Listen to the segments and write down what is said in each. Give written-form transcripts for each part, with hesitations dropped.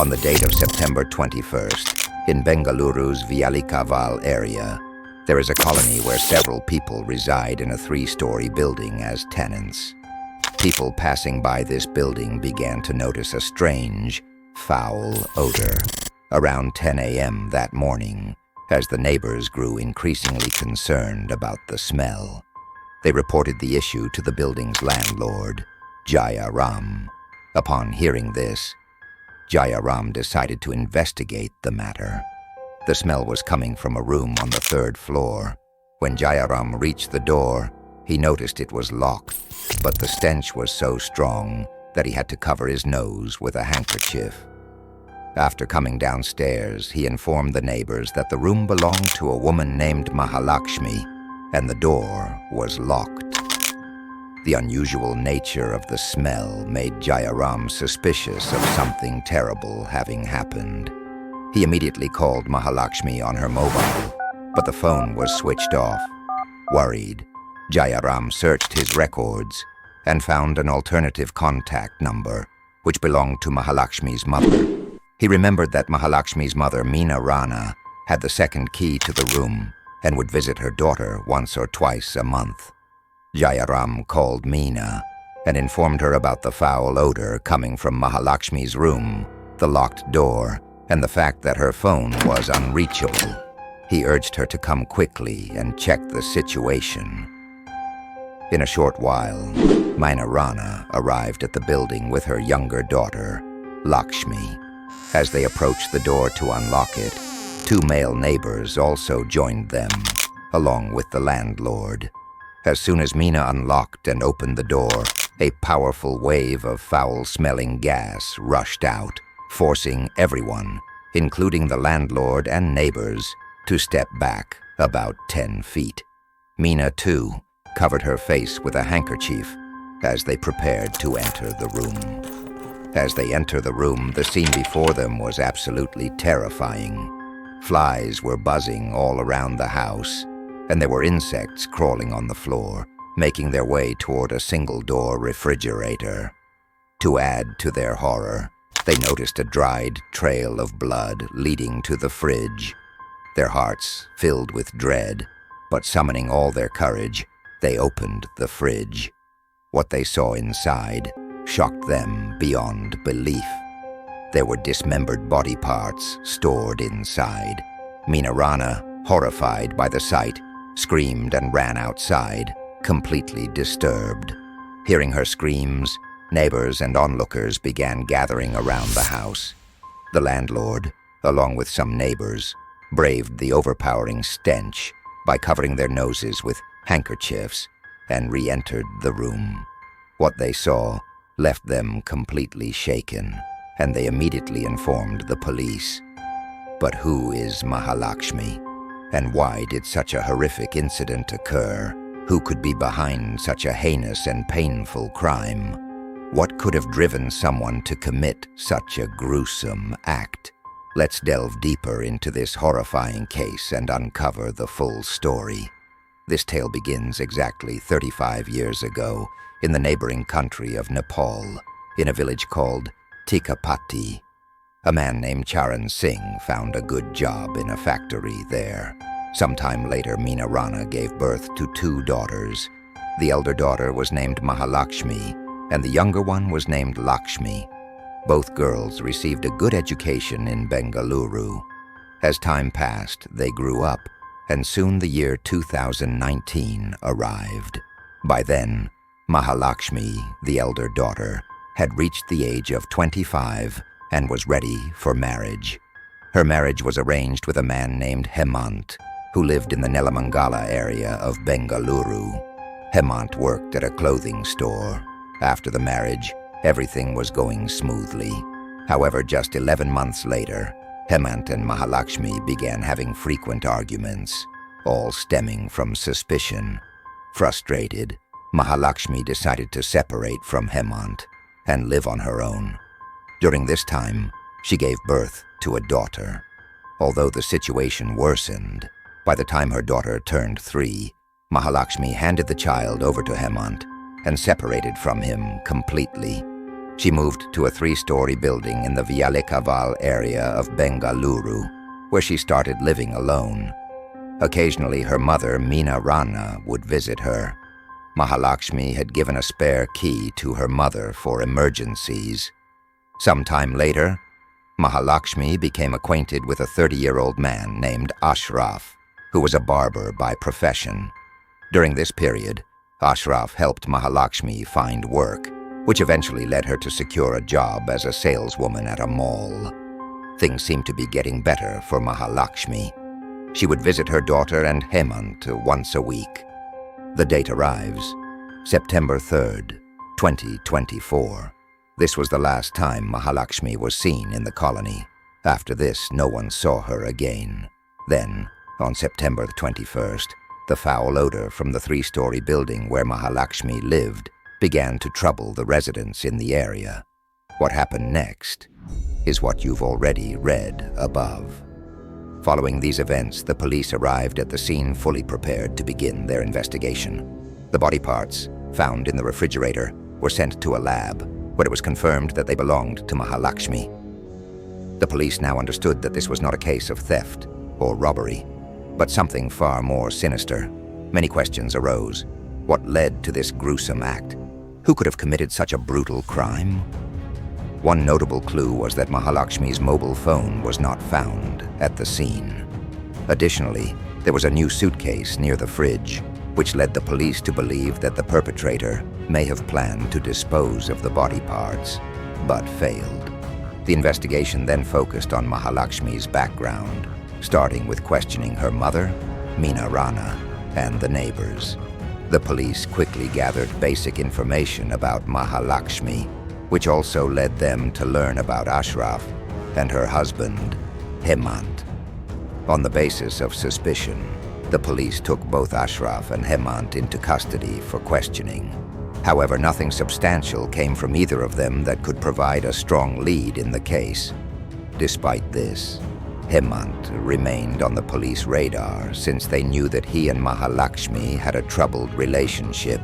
On the date of September 21st, in Bengaluru's Vyalikaval area, there is a colony where several people reside in a 3-story building as tenants. People passing by this building began to notice a strange, foul odor around 10 a.m. that morning, as the neighbors grew increasingly concerned about the smell. They reported the issue to the building's landlord, Jayaram. Upon hearing this, Jayaram decided to investigate the matter. The smell was coming from a room on the 3rd floor. When Jayaram reached the door, he noticed it was locked, but the stench was so strong that he had to cover his nose with a handkerchief. After coming downstairs, he informed the neighbors that the room belonged to a woman named Mahalakshmi, and the door was locked. The unusual nature of the smell made Jayaram suspicious of something terrible having happened. He immediately called Mahalakshmi on her mobile, but the phone was switched off. Worried, Jayaram searched his records and found an alternative contact number, which belonged to Mahalakshmi's mother. He remembered that Mahalakshmi's mother, Meena Rana, had the second key to the room and would visit her daughter once or twice a month. Jayaram called Meena and informed her about the foul odor coming from Mahalakshmi's room, the locked door, and the fact that her phone was unreachable. He urged her to come quickly and check the situation. In a short while, Meena Rana arrived at the building with her younger daughter, Lakshmi. As they approached the door to unlock it, 2 male neighbors also joined them, along with the landlord. As soon as Meena unlocked and opened the door, a powerful wave of foul-smelling gas rushed out, forcing everyone, including the landlord and neighbors, to step back about 10 feet. Meena, too, covered her face with a handkerchief as they prepared to enter the room. As they entered the room, the scene before them was absolutely terrifying. Flies were buzzing all around the house, and there were insects crawling on the floor, making their way toward a single-door refrigerator. To add to their horror, they noticed a dried trail of blood leading to the fridge. Their hearts filled with dread, but summoning all their courage, they opened the fridge. What they saw inside shocked them beyond belief. There were dismembered body parts stored inside. Meena Rana, horrified by the sight, screamed and ran outside, completely disturbed. Hearing her screams, neighbors and onlookers began gathering around the house. The landlord, along with some neighbors, braved the overpowering stench by covering their noses with handkerchiefs and re-entered the room. What they saw left them completely shaken, and they immediately informed the police. But who is Mahalakshmi? And why did such a horrific incident occur? Who could be behind such a heinous and painful crime? What could have driven someone to commit such a gruesome act? Let's delve deeper into this horrifying case and uncover the full story. This tale begins exactly 35 years ago in the neighboring country of Nepal, in a village called Tikapati. A man named Charan Singh found a good job in a factory there. Sometime later, Meena Rana gave birth to 2 daughters. The elder daughter was named Mahalakshmi, and the younger one was named Lakshmi. Both girls received a good education in Bengaluru. As time passed, they grew up, and soon the year 2019 arrived. By then, Mahalakshmi, the elder daughter, had reached the age of 25 and was ready for marriage. Her marriage was arranged with a man named Hemant, who lived in the Nelamangala area of Bengaluru. Hemant worked at a clothing store. After the marriage, everything was going smoothly. However, just 11 months later, Hemant and Mahalakshmi began having frequent arguments, all stemming from suspicion. Frustrated, Mahalakshmi decided to separate from Hemant and live on her own. During this time, she gave birth to a daughter. Although the situation worsened, by the time her daughter turned 3, Mahalakshmi handed the child over to Hemant and separated from him completely. She moved to a 3-story building in the Vyalikaval area of Bengaluru, where she started living alone. Occasionally, her mother, Meena Rana, would visit her. Mahalakshmi had given a spare key to her mother for emergencies. Sometime later, Mahalakshmi became acquainted with a 30-year-old man named Ashraf, who was a barber by profession. During this period, Ashraf helped Mahalakshmi find work, which eventually led her to secure a job as a saleswoman at a mall. Things seemed to be getting better for Mahalakshmi. She would visit her daughter and Hemant once a week. The date arrives, September 3rd, 2024. This was the last time Mahalakshmi was seen in the colony. After this, no one saw her again. Then, on September 21st, the foul odor from the 3-story building where Mahalakshmi lived began to trouble the residents in the area. What happened next is what you've already read above. Following these events, the police arrived at the scene fully prepared to begin their investigation. The body parts, found in the refrigerator, were sent to a lab, where it was confirmed that they belonged to Mahalakshmi. The police now understood that this was not a case of theft or robbery, but something far more sinister. Many questions arose. What led to this gruesome act? Who could have committed such a brutal crime? One notable clue was that Mahalakshmi's mobile phone was not found at the scene. Additionally, there was a new suitcase near the fridge, which led the police to believe that the perpetrator may have planned to dispose of the body parts, but failed. The investigation then focused on Mahalakshmi's background, starting with questioning her mother, Meena Rana, and the neighbors. The police quickly gathered basic information about Mahalakshmi, which also led them to learn about Ashraf and her husband, Hemant. On the basis of suspicion, the police took both Ashraf and Hemant into custody for questioning. However, nothing substantial came from either of them that could provide a strong lead in the case. Despite this, Hemant remained on the police radar since they knew that he and Mahalakshmi had a troubled relationship,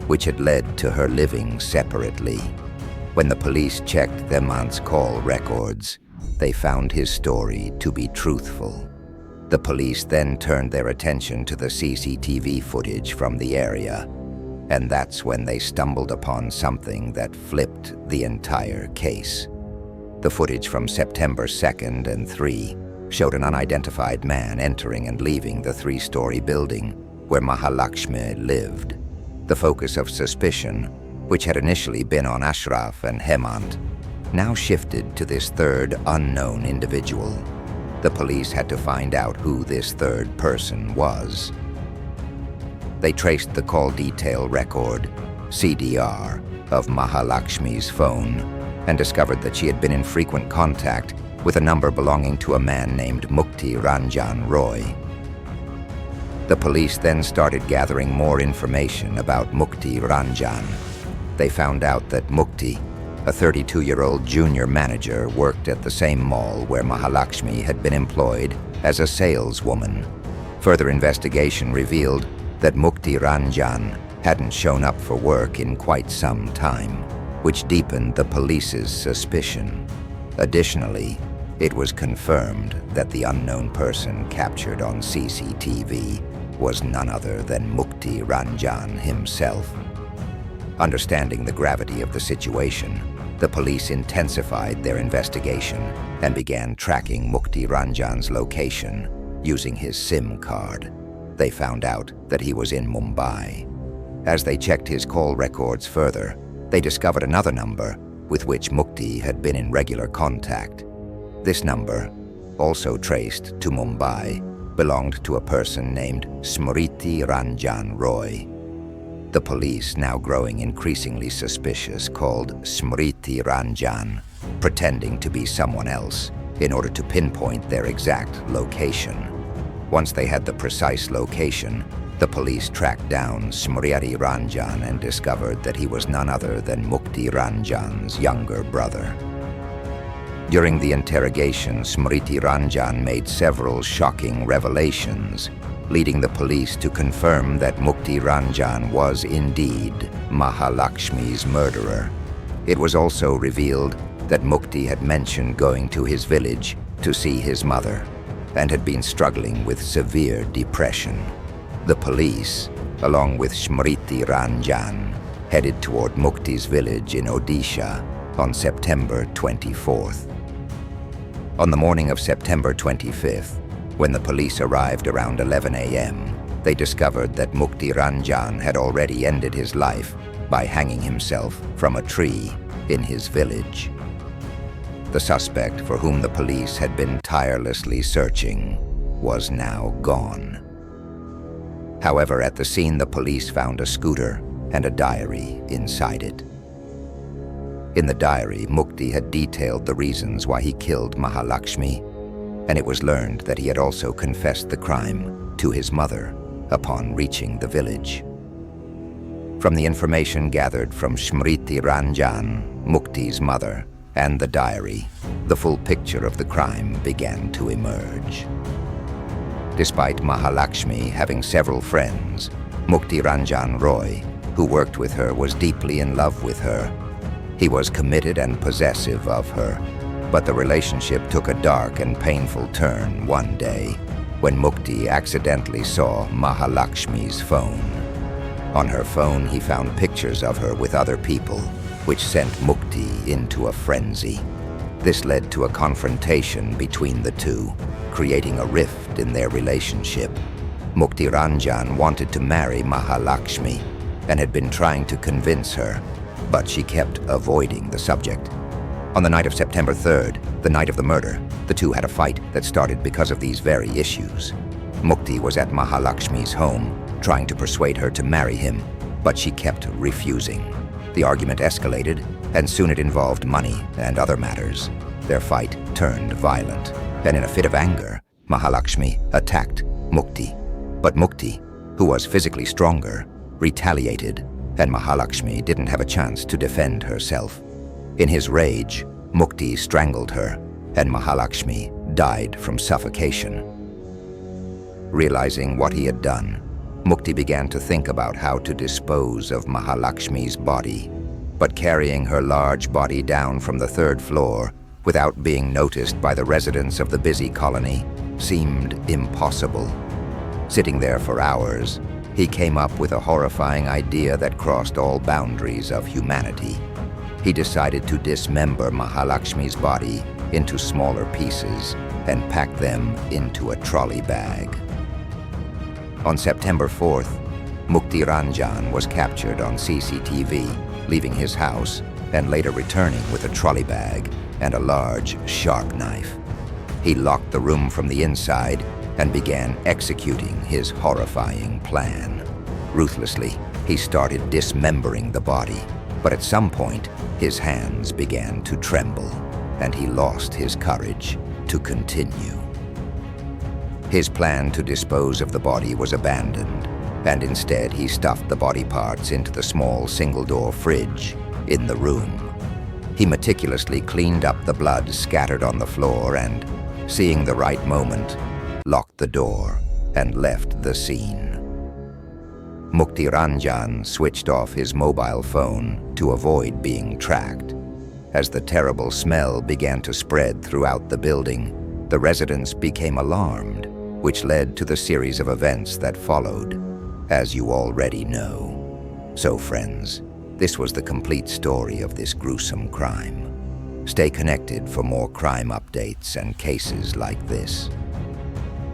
which had led to her living separately. When the police checked Hemant's call records, they found his story to be truthful. The police then turned their attention to the CCTV footage from the area, and that's when they stumbled upon something that flipped the entire case. The footage from September 2nd and 3 showed an unidentified man entering and leaving the 3-story building where Mahalakshmi lived. The focus of suspicion, which had initially been on Ashraf and Hemant, now shifted to this third unknown individual. The police had to find out who this third person was. They traced the call detail record, CDR, of Mahalakshmi's phone and discovered that she had been in frequent contact with a number belonging to a man named Mukti Ranjan Roy. The police then started gathering more information about Mukti Ranjan. They found out that Mukti, a 32-year-old junior manager, worked at the same mall where Mahalakshmi had been employed as a saleswoman. Further investigation revealed that Mukti Ranjan hadn't shown up for work in quite some time, which deepened the police's suspicion. Additionally, it was confirmed that the unknown person captured on CCTV was none other than Mukti Ranjan himself. Understanding the gravity of the situation, the police intensified their investigation and began tracking Mukti Ranjan's location using his SIM card. They found out that he was in Mumbai. As they checked his call records further, they discovered another number with which Mukti had been in regular contact. This number, also traced to Mumbai, belonged to a person named Mukti Ranjan Roy. The police, now growing increasingly suspicious, called Mukti Ranjan, pretending to be someone else in order to pinpoint their exact location. Once they had the precise location, the police tracked down Mukti Ranjan and discovered that he was none other than Mukti Ranjan's younger brother. During the interrogation, Mukti Ranjan made several shocking revelations, leading the police to confirm that Mukti Ranjan was indeed Mahalakshmi's murderer. It was also revealed that Mukti had mentioned going to his village to see his mother and had been struggling with severe depression. The police, along with Mukti Ranjan, headed toward Mukti's village in Odisha on September 24th. On the morning of September 25th, when the police arrived around 11 a.m., they discovered that Mukti Ranjan had already ended his life by hanging himself from a tree in his village. The suspect, for whom the police had been tirelessly searching, was now gone. However, at the scene, the police found a scooter and a diary inside it. In the diary, Mukti had detailed the reasons why he killed Mahalakshmi, and it was learned that he had also confessed the crime to his mother upon reaching the village. From the information gathered from Mukti Ranjan, Mukti's mother, and the diary, the full picture of the crime began to emerge. Despite Mahalakshmi having several friends, Mukti Ranjan Roy, who worked with her, was deeply in love with her. He was committed and possessive of her, but the relationship took a dark and painful turn one day when Mukti accidentally saw Mahalakshmi's phone. On her phone, he found pictures of her with other people, which sent Mukti into a frenzy. This led to a confrontation between the two, creating a rift in their relationship. Mukti Ranjan wanted to marry Mahalakshmi and had been trying to convince her, but she kept avoiding the subject. On the night of September 3rd, the night of the murder, the two had a fight that started because of these very issues. Mukti was at Mahalakshmi's home, trying to persuade her to marry him, but she kept refusing. The argument escalated, and soon it involved money and other matters. Their fight turned violent, and in a fit of anger, Mahalakshmi attacked Mukti. But Mukti, who was physically stronger, retaliated, and Mahalakshmi didn't have a chance to defend herself. In his rage, Mukti strangled her, and Mahalakshmi died from suffocation. Realizing what he had done, Mukti began to think about how to dispose of Mahalakshmi's body, but carrying her large body down from the 3rd floor without being noticed by the residents of the busy colony seemed impossible. Sitting there for hours, he came up with a horrifying idea that crossed all boundaries of humanity. He decided to dismember Mahalakshmi's body into smaller pieces and pack them into a trolley bag. On September 4th, Mukti Ranjan was captured on CCTV, leaving his house and later returning with a trolley bag and a large, sharp knife. He locked the room from the inside and began executing his horrifying plan. Ruthlessly, he started dismembering the body, but at some point, his hands began to tremble, and he lost his courage to continue. His plan to dispose of the body was abandoned, and instead he stuffed the body parts into the small single-door fridge in the room. He meticulously cleaned up the blood scattered on the floor and, seeing the right moment, locked the door and left the scene. Mukti Ranjan switched off his mobile phone to avoid being tracked. As the terrible smell began to spread throughout the building, the residents became alarmed, which led to the series of events that followed, as you already know. So, friends, this was the complete story of this gruesome crime. Stay connected for more crime updates and cases like this.